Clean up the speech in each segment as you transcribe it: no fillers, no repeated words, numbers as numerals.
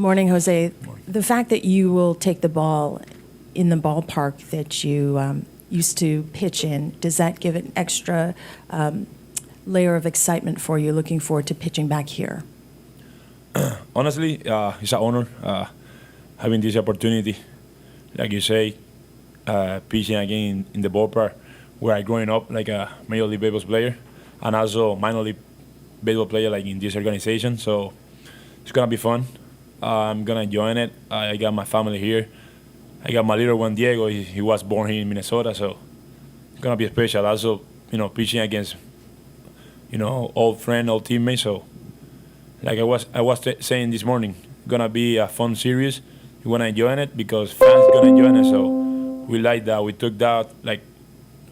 Morning, Jose. Morning. The fact that you will take the ball in the ballpark that you used to pitch in, does that give an extra layer of excitement for you looking forward to pitching back here? Honestly, it's an honor having this opportunity. Like you say, pitching again in the ballpark where I growing up like a major league baseball player and also minor league baseball player like in this organization. So it's gonna be fun. I'm gonna enjoy it. I got my family here. I got my little one Diego. He was born here in Minnesota, so it's gonna be special. Also, pitching against old friend, old teammates. So like I was saying this morning, gonna be a fun series. We wanna enjoy it because fans gonna enjoy it. So we like that. We took that like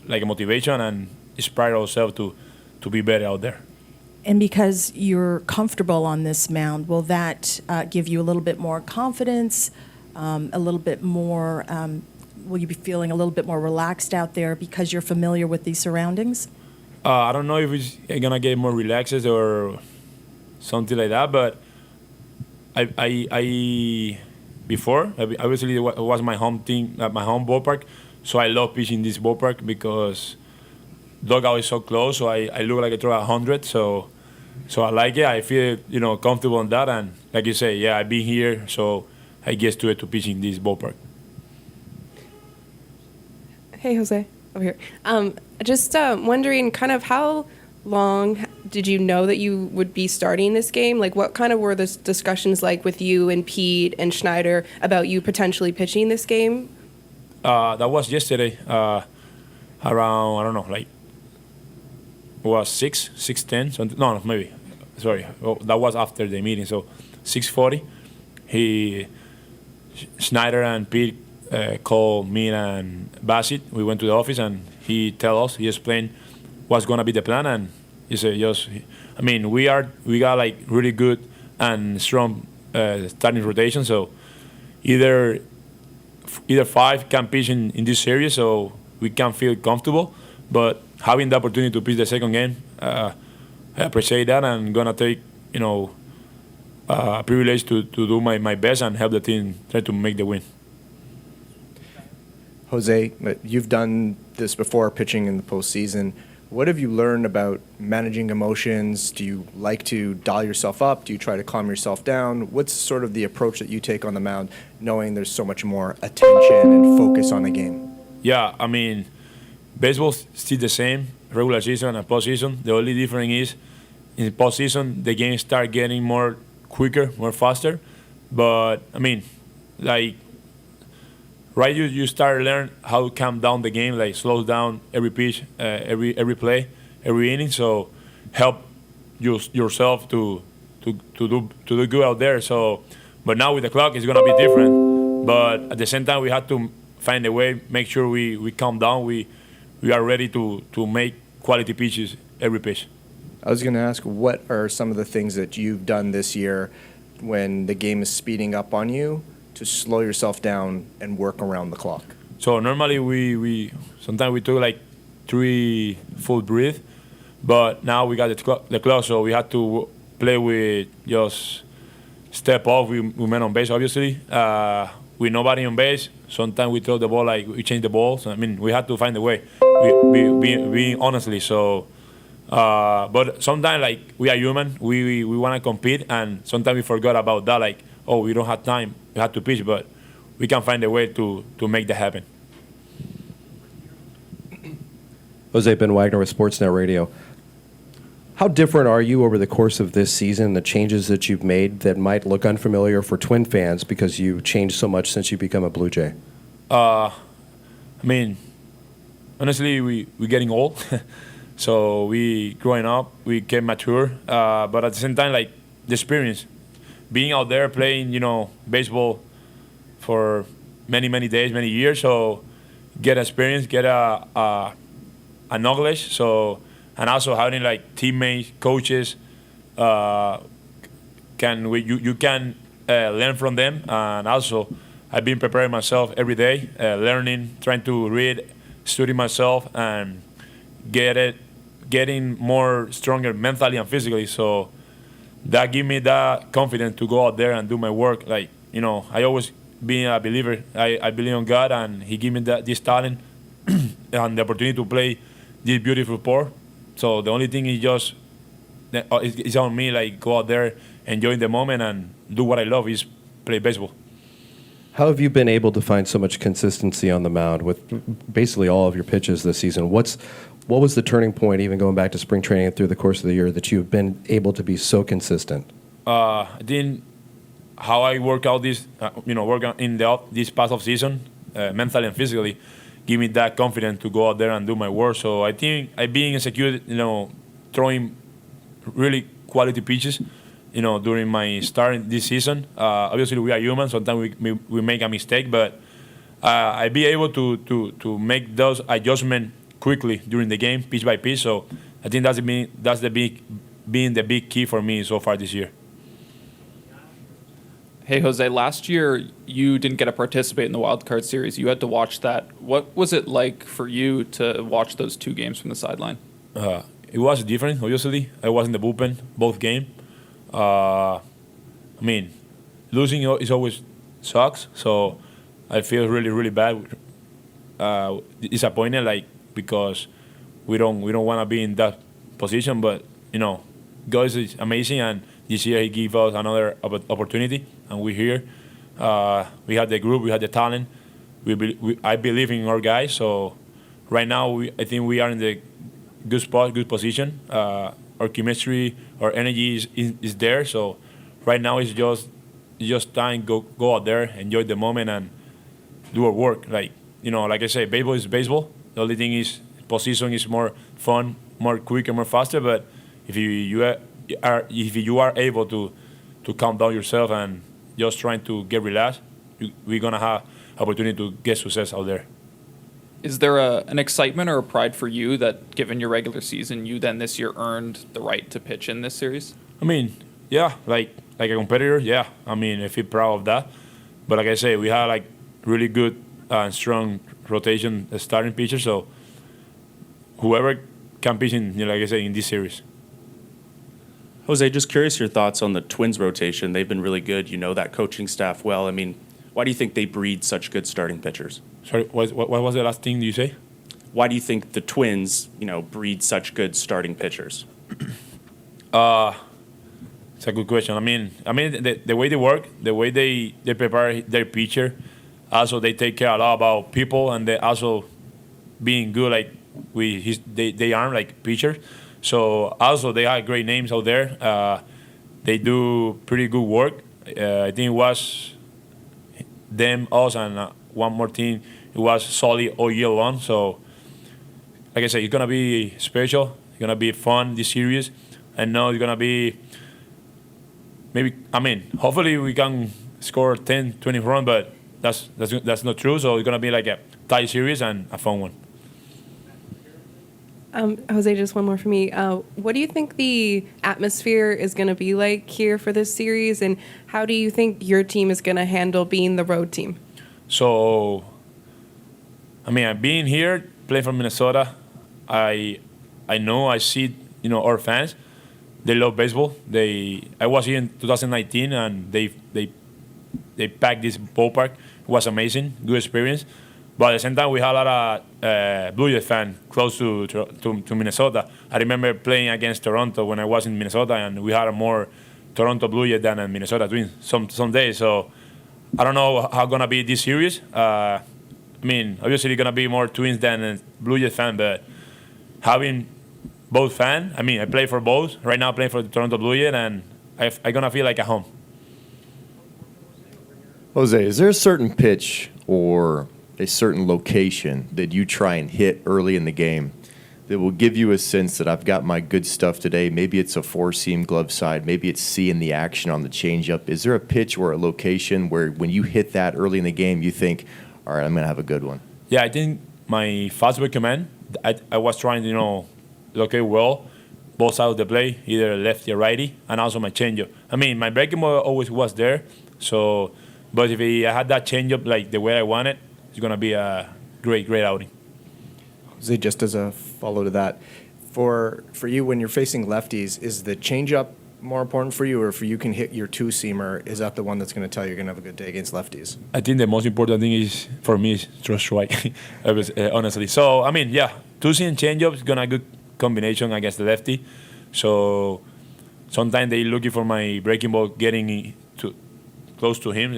a motivation and inspire ourselves to be better out there. And because you're comfortable on this mound, will that give you a little bit more confidence, a little bit more, will you be feeling a little bit more relaxed out there because you're familiar with these surroundings? I don't know if it's gonna get more relaxed or something like that, but I before obviously it was my home team, my home ballpark, so I love pitching this ballpark because dugout is so close, so I look like I throw 100, so I like it. I feel comfortable on that, and like you say, yeah, I've been here, so I get to pitch in this ballpark. Hey, Jose, over here. Just wondering, kind of how long did you know that you would be starting this game? Like, what kind of were the discussions like with you and Pete and Schneider about you potentially pitching this game? That was yesterday, around, I don't know, like, it was 6:10, something. No, maybe. Sorry, that was after the meeting. So 6:40, Schneider and Pete called me and Bassett. We went to the office and he explained what's gonna be the plan, and he said, we got like really good and strong starting rotation. So either five can pitch in this series, so we can feel comfortable. But having the opportunity to pitch the second game, I appreciate that, and gonna take a privilege to do my best and help the team try to make the win. Jose, you've done this before, pitching in the postseason. What have you learned about managing emotions? Do you like to dial yourself up? Do you try to calm yourself down? What's sort of the approach that you take on the mound, knowing there's so much more attention and focus on the game? Yeah, I mean, baseball's still the same, regular season and postseason. The only difference is in postseason, the games start getting more quicker, more faster. But, I mean, like, right, you start learn how to calm down the game, like slow down every pitch, every play, every inning. So help yourself to do good out there. So, but now with the clock, it's gonna be different. But at the same time, we have to find a way, make sure we calm down. We are ready to make quality pitches every pitch. I was going to ask, what are some of the things that you've done this year when the game is speeding up on you to slow yourself down and work around the clock? So normally we sometimes we took like 3 full breath, but now we got the clock, so we have to play with just step off. We men on base, obviously. With nobody on base, sometimes we throw the ball like we change the ball. So, I mean, we have to find a way. We honestly. So, but sometimes like we are human. We want to compete, and sometimes we forgot about that. Like, oh, we don't have time. We have to pitch, but we can find a way to make that happen. Jose, Ben Wagner with Sportsnet Radio. How different are you over the course of this season, the changes that you've made that might look unfamiliar for Twin fans because you've changed so much since you become a Blue Jay? I mean, honestly, we're getting old. So we growing up, we get mature. But at the same time, like the experience, being out there playing, baseball for many days, many years. So get experience, get a knowledge. So. And also having like teammates, coaches, you can learn from them. And also, I've been preparing myself every day, learning, trying to read, study myself, and getting more stronger mentally and physically. So that give me that confidence to go out there and do my work. Like, I always been a believer. I believe in God, and He gave me this talent and the opportunity to play this beautiful sport. So the only thing is just it's on me. Like, go out there, enjoy the moment, and do what I love is play baseball. How have you been able to find so much consistency on the mound with basically all of your pitches this season? What was the turning point, even going back to spring training and through the course of the year, that you've been able to be so consistent? I think how I work out this, work out in this past off season, mentally and physically, give me that confidence to go out there and do my work. So I think I being executed, throwing really quality pitches, during my start this season. Obviously, we are human. Sometimes we make a mistake, but I be able to make those adjustments quickly during the game, pitch by pitch. So I think that's the big key for me so far this year. Hey, Jose, last year you didn't get to participate in the Wild Card Series. You had to watch that. What was it like for you to watch those two games from the sideline? It was different, obviously. I was in the bullpen both games. Losing is always sucks, so I feel really, really bad, disappointed, because we don't want to be in that position. But God is amazing, and this year He gave us another opportunity, and we're here. We had the group, we had the talent. I believe in our guys. So right now, I think we are in the good spot, good position. Our chemistry, our energy is there. So right now it's just time go out there, enjoy the moment, and do our work. Like I say, baseball is baseball. The only thing is postseason is more fun, more quicker, more faster. But if you are able to calm down yourself and just trying to get relaxed, we're gonna have opportunity to get success out there. Is there an excitement or a pride for you that, given your regular season, you then this year earned the right to pitch in this series? Yeah, like a competitor, yeah. I feel proud of that. But like I say, we had really good and strong rotation starting pitcher. So whoever can pitch in, like I say, in this series. Jose, just curious your thoughts on the Twins rotation. They've been really good. You know that coaching staff well. Why do you think they breed such good starting pitchers? Sorry, what was the last thing you say? Why do you think the Twins, breed such good starting pitchers? It's a good question. The way they work, the way they prepare their pitcher, also they take care a lot about people, and they also being good they aren't like pitchers. So also they have great names out there. They do pretty good work. I think it was them, us, and one more team. It was solid all year long. So, like I said, it's gonna be special. It's gonna be fun this series. I know it's gonna be hopefully we can score 10, 20 runs, but that's not true. So it's gonna be like a tight series and a fun one. Jose, just one more for me. What do you think the atmosphere is going to be like here for this series, and how do you think your team is going to handle being the road team? So, being here, playing from Minnesota, I see, our fans, they love baseball. I was here in 2019, and they packed this ballpark. It was amazing, good experience. But at the same time, we had a lot of Blue Jays fans close to Minnesota. I remember playing against Toronto when I was in Minnesota, and we had more Toronto Blue Jays than Minnesota Twins some days. So I don't know how gonna be this series. Obviously, gonna be more Twins than a Blue Jays fan, but having both fans, I play for both. Right now, playing for the Toronto Blue Jays, and I'm gonna feel like at home. Jose, is there a certain pitch or a certain location that you try and hit early in the game that will give you a sense that I've got my good stuff today? Maybe it's a four-seam glove side. Maybe it's seeing the action on the changeup. Is there a pitch or a location where when you hit that early in the game, you think, all right, I'm going to have a good one? Yeah, I think my fastball command, I was trying to, locate well both sides of the play, either lefty or righty, and also my changeup. My breaking ball always was there. So, but if I had that changeup like the way I want it, it's going to be a great outing. Jose, just as a follow to that, for you when you're facing lefties, is the changeup more important for you, or if you can hit your two-seamer, is that the one that's going to tell you you're going to have a good day against lefties? I think the most important thing is for me is trust strike, honestly. So I mean, yeah, two-seam changeup is gonna good combination against the lefty. So sometimes they looking for my breaking ball getting to close to him,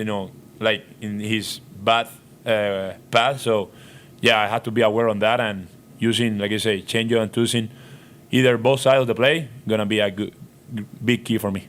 like in his bad path. So yeah, I had to be aware on that and using, like I say, changeup and two-seam, either both sides of the play, gonna be a good big key for me.